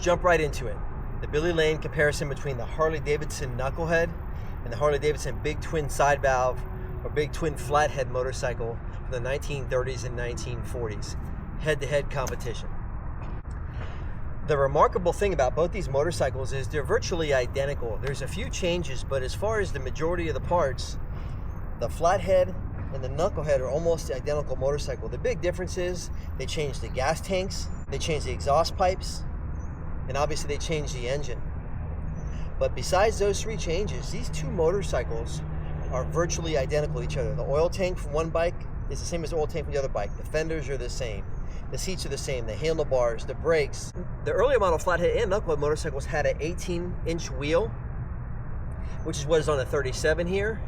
jump right into it. The Billy Lane comparison between the Harley-Davidson Knucklehead and the Harley-Davidson Big Twin Side Valve or Big Twin Flathead motorcycle from the 1930s and 1940s. Head-to-head competition. The remarkable thing about both these motorcycles is they're virtually identical. There's a few changes, but as far as the majority of the parts, the Flathead and the Knucklehead are almost the identical motorcycle. The big difference is they changed the gas tanks, they changed the exhaust pipes, and obviously they changed the engine. But besides those three changes, these two motorcycles are virtually identical to each other. The oil tank from one bike is the same as the oil tank from the other bike. The fenders are the same. The seats are the same, the handlebars, the brakes. The earlier model Flathead and Knucklehead motorcycles had an 18-inch wheel, which is what is on the 37 here.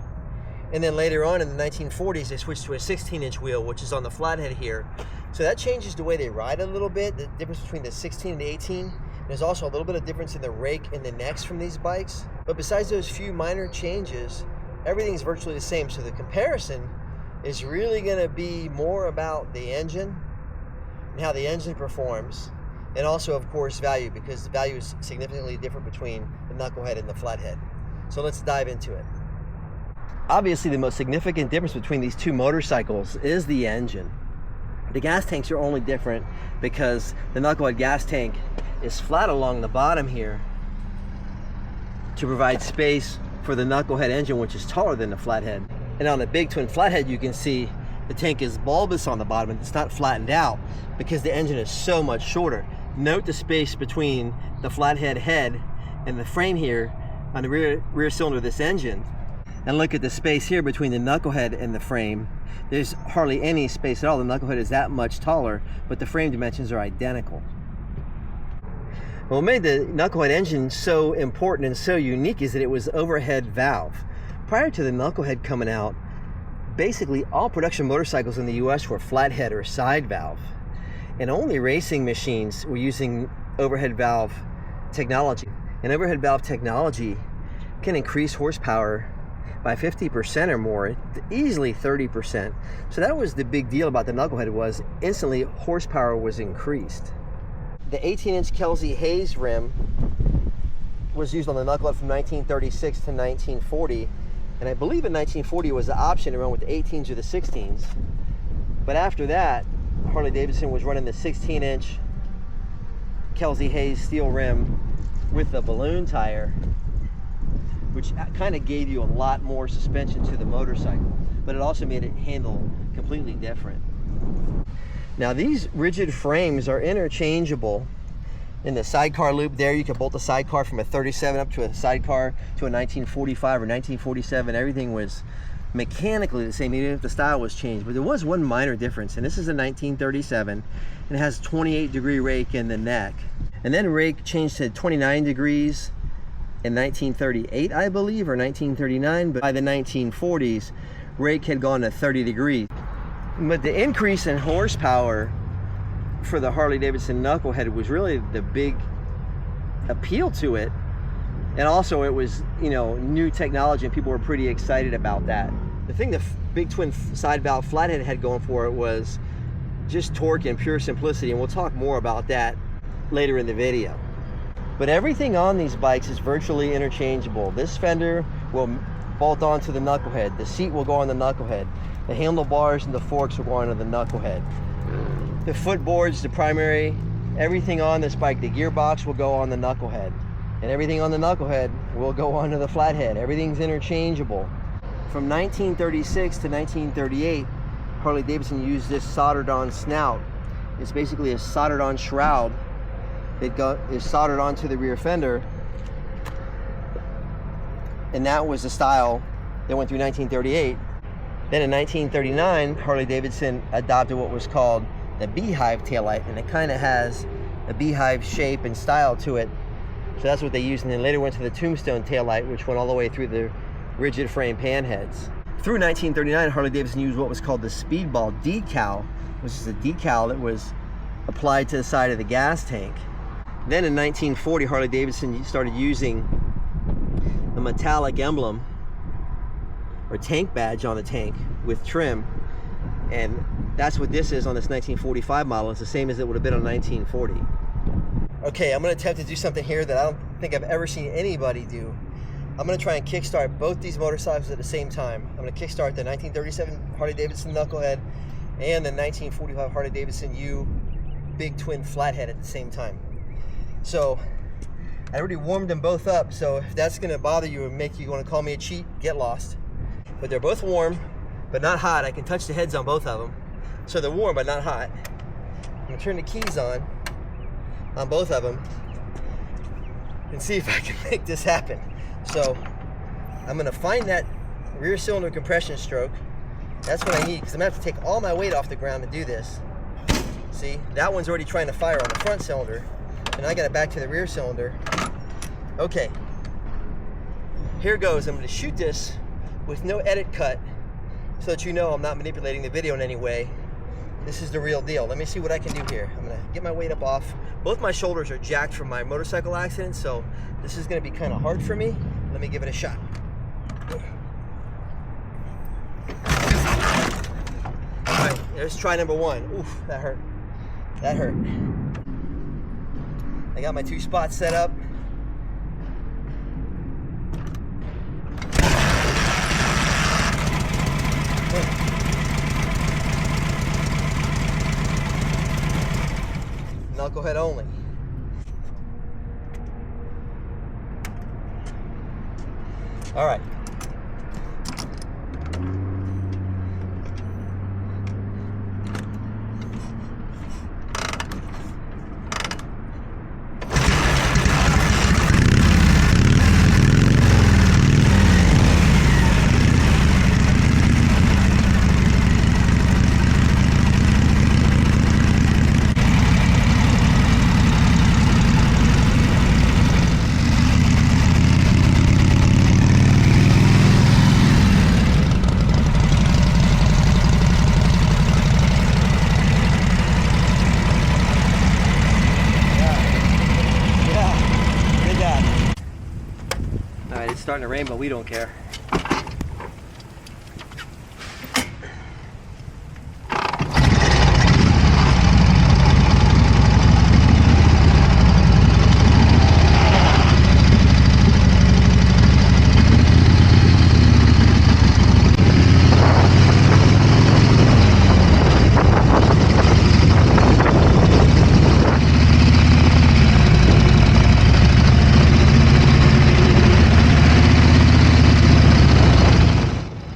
And then later on in the 1940s, they switched to a 16-inch wheel, which is on the Flathead here. So that changes the way they ride a little bit, the difference between the 16 and the 18. There's also a little bit of difference in the rake and the necks from these bikes. But besides those few minor changes, everything's virtually the same. So the comparison is really gonna be more about the engine and how the engine performs, and also of course value, because the value is significantly different between the Knucklehead and the Flathead. So let's dive into it. Obviously the most significant difference between these two motorcycles is the engine. The gas tanks are only different because the Knucklehead gas tank is flat along the bottom here to provide space for the Knucklehead engine, which is taller than the Flathead. And on the Big Twin Flathead, you can see the tank is bulbous on the bottom and it's not flattened out because the engine is so much shorter. Note the space between the Flathead head and the frame here on the rear cylinder of this engine. And look at the space here between the Knucklehead and the frame. There's hardly any space at all. The Knucklehead is that much taller, but the frame dimensions are identical. What made the Knucklehead engine so important and so unique is that it was overhead valve. Prior to the Knucklehead coming out, basically all production motorcycles in the US were flathead or side valve. And only racing machines were using overhead valve technology. And overhead valve technology can increase horsepower by 50% or more, easily 30%. So that was the big deal about the Knucklehead, was instantly horsepower was increased. The 18-inch Kelsey Hayes rim was used on the Knucklehead from 1936 to 1940. And I believe in 1940 was the option to run with the 18s or the 16s. But after that, Harley-Davidson was running the 16-inch Kelsey Hayes steel rim with the balloon tire, which kind of gave you a lot more suspension to the motorcycle, but it also made it handle completely different. Now these rigid frames are interchangeable. In the sidecar loop there, you can bolt the sidecar from a 37 up to a sidecar to a 1945 or 1947. Everything was mechanically the same, even if the style was changed. But there was one minor difference, and this is a 1937, and it has 28-degree rake in the neck. And then rake changed to 29 degrees in 1938, I believe, or 1939, but by the 1940s, rake had gone to 30 degrees. But the increase in horsepower for the Harley-Davidson Knucklehead was really the big appeal to it. And also it was, you know, new technology, and people were pretty excited about that. The thing the Big Twin Side Valve Flathead had going for it was just torque and pure simplicity, and we'll talk more about that later in the video. But everything on these bikes is virtually interchangeable. This fender will bolt onto the Knucklehead. The seat will go on the Knucklehead. The handlebars and the forks will go onto the Knucklehead. The footboards, the primary, everything on this bike, the gearbox will go on the Knucklehead. And everything on the Knucklehead will go onto the Flathead. Everything's interchangeable. From 1936 to 1938, Harley-Davidson used this soldered-on snout. It's basically a soldered-on shroud that is soldered onto the rear fender. And that was the style that went through 1938. Then in 1939, Harley-Davidson adopted what was called the beehive taillight, and it kind of has a beehive shape and style to it. So that's what they used, and then later went to the tombstone taillight, which went all the way through the rigid frame panheads. Through 1939, Harley-Davidson used what was called the speedball decal, which is a decal that was applied to the side of the gas tank. Then in 1940, Harley-Davidson started using the metallic emblem or tank badge on the tank with trim, and that's what this is on this 1945 model. It's the same as it would have been on 1940. Okay, I'm going to attempt to do something here that I don't think I've ever seen anybody do. I'm going to try and kickstart both these motorcycles at the same time. I'm going to kickstart the 1937 Harley-Davidson Knucklehead and the 1945 Harley-Davidson U big twin flathead at the same time. So I already warmed them both up, so if that's going to bother you and make you want to call me a cheat, get lost. But they're both warm, but not hot. I can touch the heads on both of them. So they're warm, but not hot. I'm going to turn the keys on both of them and see if I can make this happen. So I'm going to find that rear cylinder compression stroke. That's what I need, because I'm going to have to take all my weight off the ground to do this. See, that one's already trying to fire on the front cylinder, and I got it back to the rear cylinder. Okay, here goes. I'm going to shoot this with no edit cut so that you know I'm not manipulating the video in any way. This is the real deal. Let me see what I can do here. I'm going to get my weight up off. Both my shoulders are jacked from my motorcycle accident, so this is going to be kind of hard for me. Let me give it a shot. All right, there's try number one. Oof, that hurt. That hurt. I got my 2 spots set up. Knucklehead only. All right. It's starting to rain, but we don't care.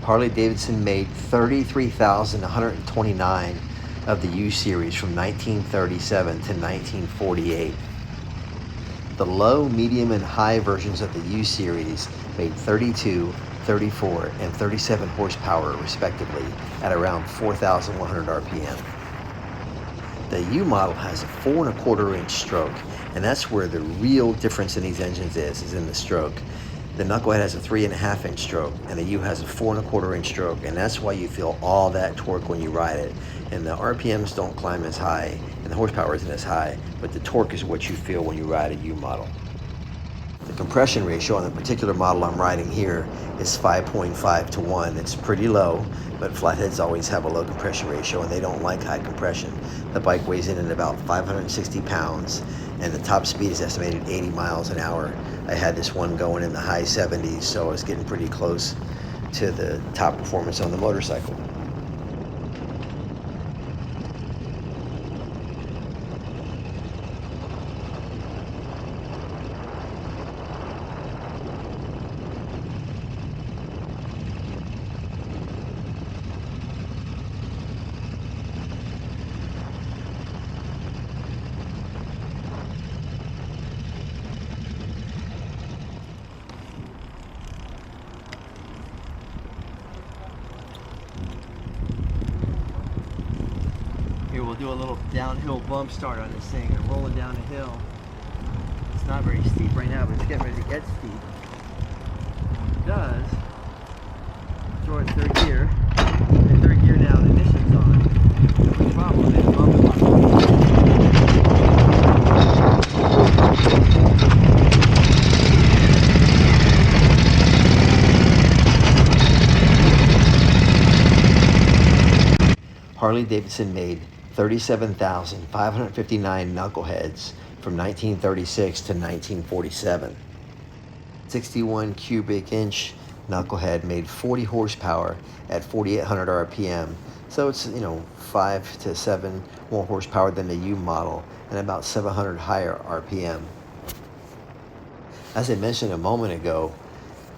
Harley-Davidson made 33,129 of the U-Series from 1937 to 1948. The low, medium, and high versions of the U-Series made 32, 34, and 37 horsepower respectively at around 4,100 RPM. The U model has a 4 1/4 inch stroke, and that's where the real difference in these engines is in the stroke. The Knucklehead has a 3 1/2 inch stroke, and the U has a 4 1/4 inch stroke, and that's why you feel all that torque when you ride it. And the RPMs don't climb as high, and the horsepower isn't as high, but the torque is what you feel when you ride a U model. The compression ratio on the particular model I'm riding here is 5.5 to 1. It's pretty low, but flatheads always have a low compression ratio, and they don't like high compression. The bike weighs in at about 560 pounds, and the top speed is estimated 80 miles an hour. I had this one going in the high 70s, so I was getting pretty close to the top performance on the motorcycle. Here, we'll do a little downhill bump start on this thing. I'm rolling down a hill. It's not very steep right now, but it's getting ready to get steep. When it does, throw it in 3rd gear. In 3rd gear now, the ignition's on. The only problem is bump block. Harley-Davidson made 37,559 Knuckleheads from 1936 to 1947. 61 cubic inch Knucklehead made 40 horsepower at 4,800 RPM. So it's, 5 to 7 more horsepower than the U model and about 700 higher RPM. As I mentioned a moment ago,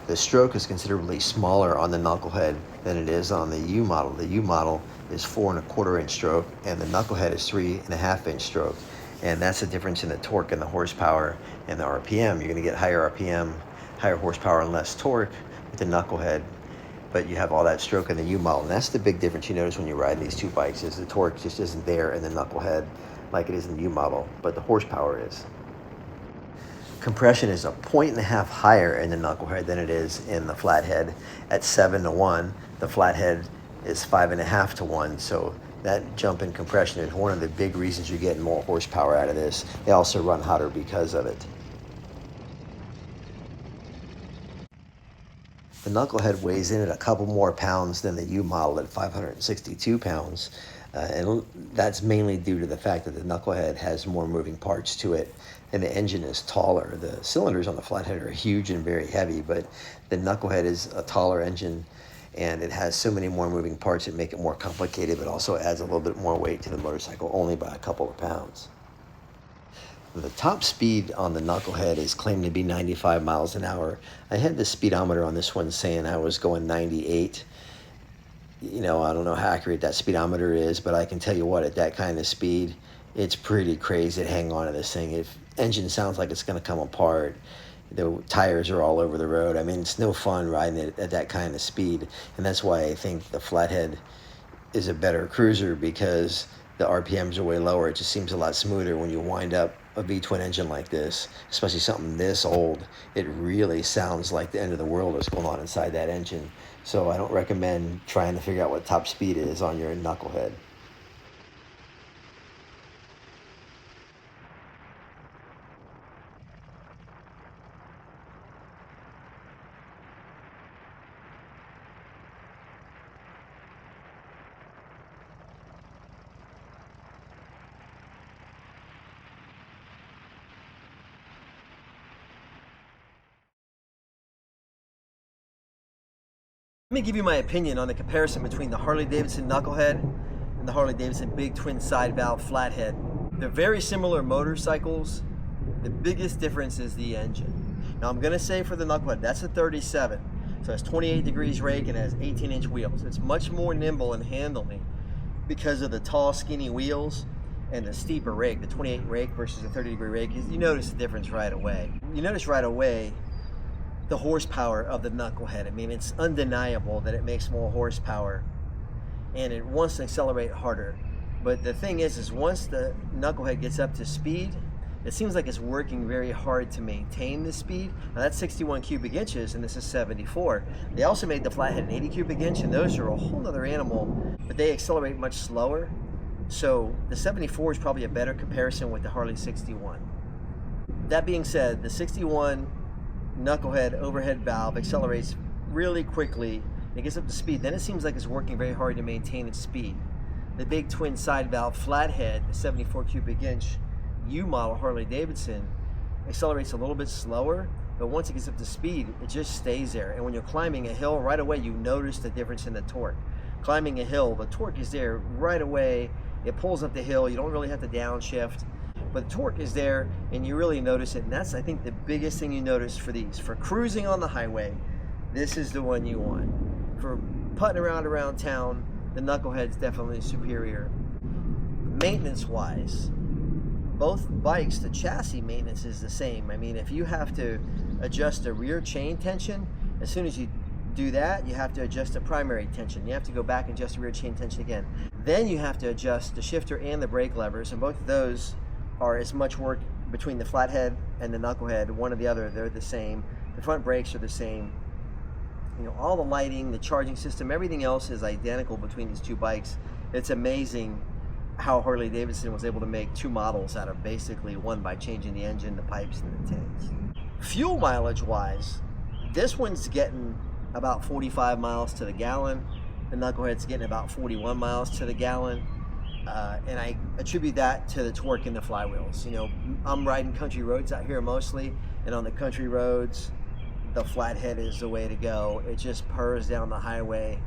the stroke is considerably smaller on the Knucklehead than it is on the U model. The U model is 4¼ inch stroke and the Knucklehead is 3½ inch stroke. And that's the difference in the torque and the horsepower and the RPM. You're going to get higher RPM, higher horsepower and less torque with the Knucklehead, but you have all that stroke in the U model. And that's the big difference you notice when you ride these two bikes, is the torque just isn't there in the Knucklehead like it is in the U model, but the horsepower is. Compression is 1.5 points higher in the Knucklehead than it is in the Flathead at 7:1. The Flathead is 5.5 to 1. So that jump in compression is one of the big reasons you're getting more horsepower out of this. They also run hotter because of it. The Knucklehead weighs in at a couple more pounds than the U model at 562 pounds. And that's mainly due to the fact that the Knucklehead has more moving parts to it and the engine is taller. The cylinders on the Flathead are huge and very heavy, but the Knucklehead is a taller engine and it has so many more moving parts that make it more complicated, but also adds a little bit more weight to the motorcycle, only by a couple of pounds. The top speed on the Knucklehead is claimed to be 95 miles an hour. I had the speedometer on this one saying I was going 98. I don't know how accurate that speedometer is, but I can tell you what, at that kind of speed, it's pretty crazy to hang on to this thing. If engine sounds like it's going to come apart, the tires are all over the road. I mean, it's no fun riding it at that kind of speed. And that's why I think the Flathead is a better cruiser, because the RPMs are way lower. It just seems a lot smoother when you wind up a V-twin engine like this, especially something this old. It really sounds like the end of the world is going on inside that engine. So I don't recommend trying to figure out what top speed is on your Knucklehead. Let me give you my opinion on the comparison between the Harley-Davidson Knucklehead and the Harley-Davidson Big Twin Side Valve Flathead. They're very similar motorcycles. The biggest difference is the engine. Now I'm gonna say for the Knucklehead, that's a 37. So it's 28 degrees rake and it has 18-inch wheels. It's much more nimble in handling because of the tall, skinny wheels and the steeper rake, the 28 rake versus the 30-degree rake. You notice the difference right away. You notice right away the horsepower of the Knucklehead. I mean, it's undeniable that it makes more horsepower and it wants to accelerate harder. But the thing is once the Knucklehead gets up to speed, it seems like it's working very hard to maintain the speed. Now that's 61 cubic inches and this is 74. They also made the Flathead an 80 cubic inch and those are a whole other animal, but they accelerate much slower. So the 74 is probably a better comparison with the Harley 61. That being said, the 61 Knucklehead overhead valve accelerates really quickly. It gets up to speed. Then it seems like it's working very hard to maintain its speed. The Big Twin Side Valve Flathead, the 74 cubic inch U model Harley-Davidson, accelerates a little bit slower, but once it gets up to speed, it just stays there. And when you're climbing a hill, right away you notice the difference in the torque. Climbing a hill, the torque is there right away. It pulls up the hill. You don't really have to downshift. But the torque is there and you really notice it, and that's, I think, the biggest thing you notice for these. For cruising on the highway, this is the one you want. For putting around town, the Knucklehead's definitely superior. Maintenance wise, both bikes, the chassis maintenance is the same. I mean, if you have to adjust the rear chain tension, as soon as you do that, you have to adjust the primary tension. You have to go back and adjust the rear chain tension again. Then you have to adjust the shifter and the brake levers, and both of those are as much work between the Flathead and the Knucklehead. One or the other, they're the same. The front brakes are the same. All the lighting, the charging system, everything else is identical between these two bikes. It's amazing how Harley-Davidson was able to make two models out of basically one by changing the engine, the pipes, and the tanks. Fuel mileage wise, this one's getting about 45 miles to the gallon. The Knucklehead's getting about 41 miles to the gallon. And I attribute that to the torque in the flywheels. You know, I'm riding country roads out here mostly, and on the country roads, the Flathead is the way to go. It just purrs down the highway.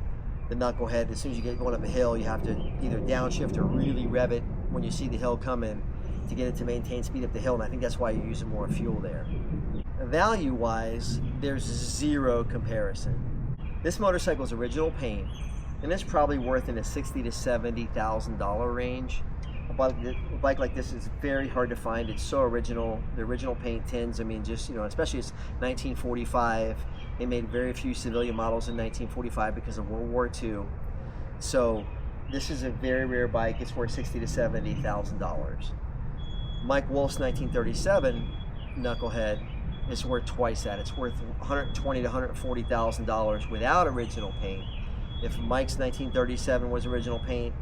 The Knucklehead, as soon as you get going up a hill, you have to either downshift or really rev it when you see the hill coming to get it to maintain speed up the hill, and I think that's why you're using more fuel there. Value-wise, there's zero comparison. This motorcycle's original paint, and it's probably worth in the $60,000 to $70,000 range. A bike like this is very hard to find. It's so original. The original paint tins, I mean, just, you know, especially it's 1945. They made very few civilian models in 1945 because of World War II. So this is a very rare bike. It's worth $60,000 to $70,000. Mike Wolfe's 1937 Knucklehead is worth twice that. It's worth $120,000 to $140,000 without original paint. If Mike's 1937 was original paint,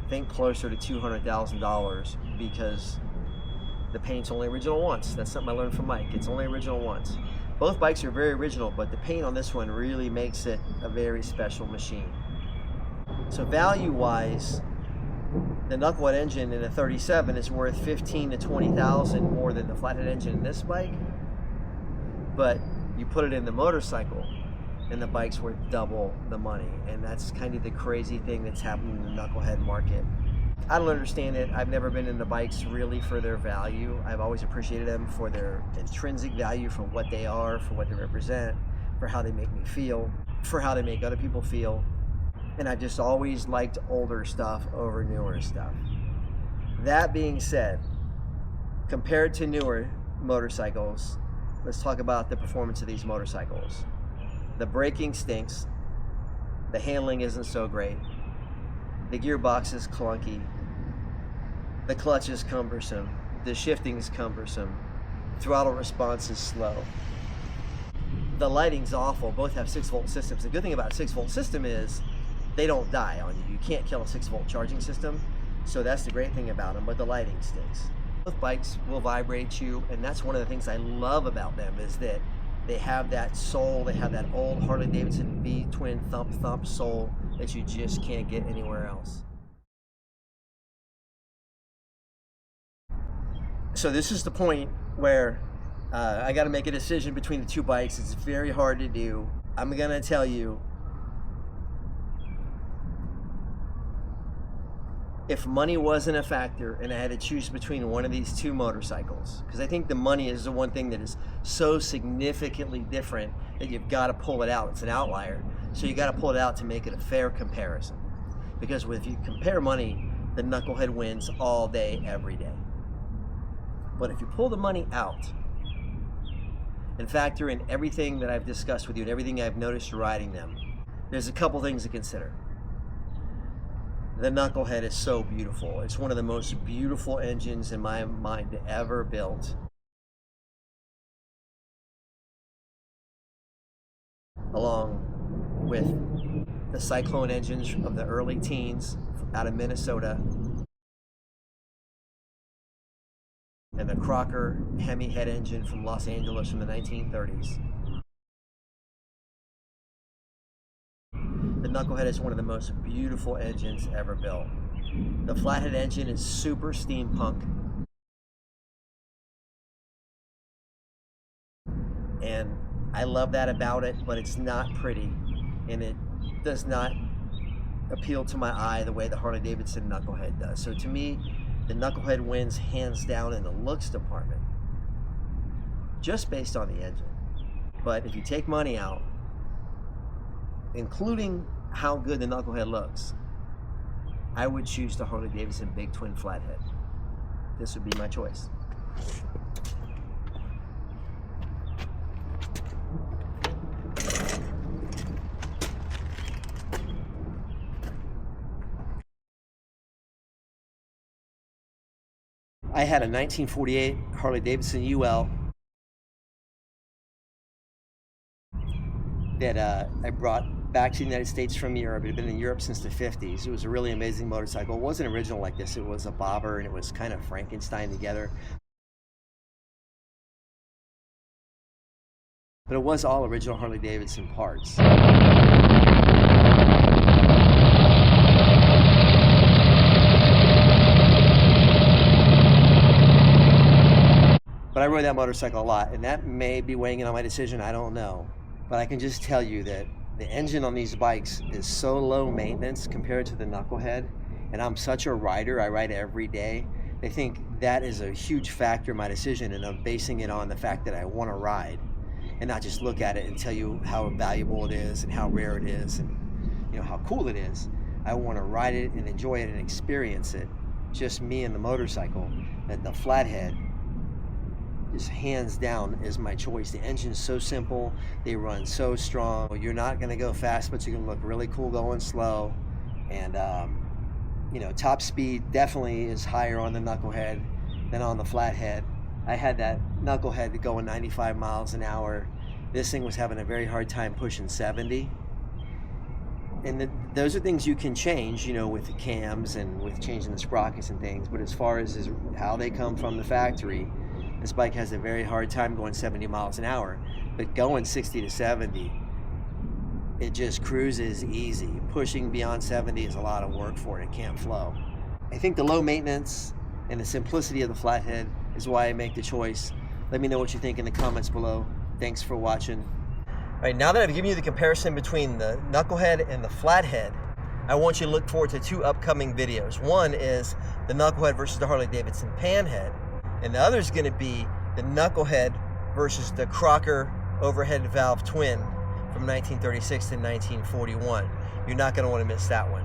think closer to $200,000 because the paint's only original once. That's something I learned from Mike. It's only original once. Both bikes are very original, but the paint on this one really makes it a very special machine. So value-wise, the Knucklehead engine in a 37 is worth $15,000 to $20,000 more than the Flathead engine in this bike. But you put it in the motorcycle, and the bike's worth double the money. And that's kind of the crazy thing that's happening in the Knucklehead market. I don't understand it. I've never been into bikes really for their value. I've always appreciated them for their intrinsic value, for what they are, for what they represent, for how they make me feel, for how they make other people feel. And I've just always liked older stuff over newer stuff. That being said, compared to newer motorcycles, let's talk about the performance of these motorcycles. The braking stinks, the handling isn't so great, the gearbox is clunky, the clutch is cumbersome, the shifting is cumbersome, throttle response is slow. The lighting's awful. Both have 6-volt systems. The good thing about a 6-volt system is they don't die on you. You can't kill a 6-volt charging system, so that's the great thing about them, but the lighting stinks. Both bikes will vibrate you, and that's one of the things I love about them, is that they have that soul, they have that old Harley-Davidson V-twin thump soul that you just can't get anywhere else. So this is the point where I got to make a decision between the two bikes. It's very hard to do. I'm gonna tell you, if money wasn't a factor and I had to choose between one of these two motorcycles, because I think the money is the one thing that is so significantly different that you've got to pull it out. It's an outlier, so you got to pull it out to make it a fair comparison. Because if you compare money, the Knucklehead wins all day, every day. But if you pull the money out and factor in everything that I've discussed with you and everything I've noticed riding them, there's a couple things to consider. The Knucklehead is so beautiful. It's one of the most beautiful engines in my mind ever built. Along with the Cyclone engines of the early teens out of Minnesota, and the Crocker Hemi head engine from Los Angeles from the 1930s. The Knucklehead is one of the most beautiful engines ever built. The Flathead engine is super steampunk. And I love that about it, but it's not pretty. And it does not appeal to my eye the way the Harley-Davidson Knucklehead does. So to me, the Knucklehead wins hands down in the looks department, just based on the engine. But if you take money out, including how good the Knucklehead looks, I would choose the Harley-Davidson Big Twin Flathead. This would be my choice. I had a 1948 Harley-Davidson UL that I brought back to the United States from Europe. It had been in Europe since the 50s. It was a really amazing motorcycle. It wasn't original like this. It was a bobber, and it was kind of Frankenstein together. But it was all original Harley-Davidson parts. But I rode that motorcycle a lot, and that may be weighing in on my decision, I don't know. But I can just tell you that the engine on these bikes is so low maintenance compared to the Knucklehead, and I'm such a rider, I ride every day. I think that is a huge factor in my decision, and I'm basing it on the fact that I want to ride and not just look at it and tell you how valuable it is and how rare it is and how cool it is. I want to ride it and enjoy it and experience it. Just me and the motorcycle. That the Flathead, just hands down, is my choice. The engine's so simple, they run so strong. You're not going to go fast, but you're going to look really cool going slow. And top speed definitely is higher on the Knucklehead than on the Flathead. I had that Knucklehead going 95 miles an hour. This thing was having a very hard time pushing 70. And those are things you can change, with the cams and with changing the sprockets and things. But as far as how they come from the factory, this bike has a very hard time going 70 miles an hour. But going 60 to 70, it just cruises easy. Pushing beyond 70 is a lot of work for it. It can't flow. I think the low maintenance and the simplicity of the Flathead is why I make the choice. Let me know what you think in the comments below. Thanks for watching. All right, now that I've given you the comparison between the Knucklehead and the Flathead, I want you to look forward to 2 upcoming videos. One is the Knucklehead versus the Harley-Davidson Panhead, and the other is going to be the Knucklehead versus the Crocker overhead valve twin from 1936 to 1941. You're not going to want to miss that one.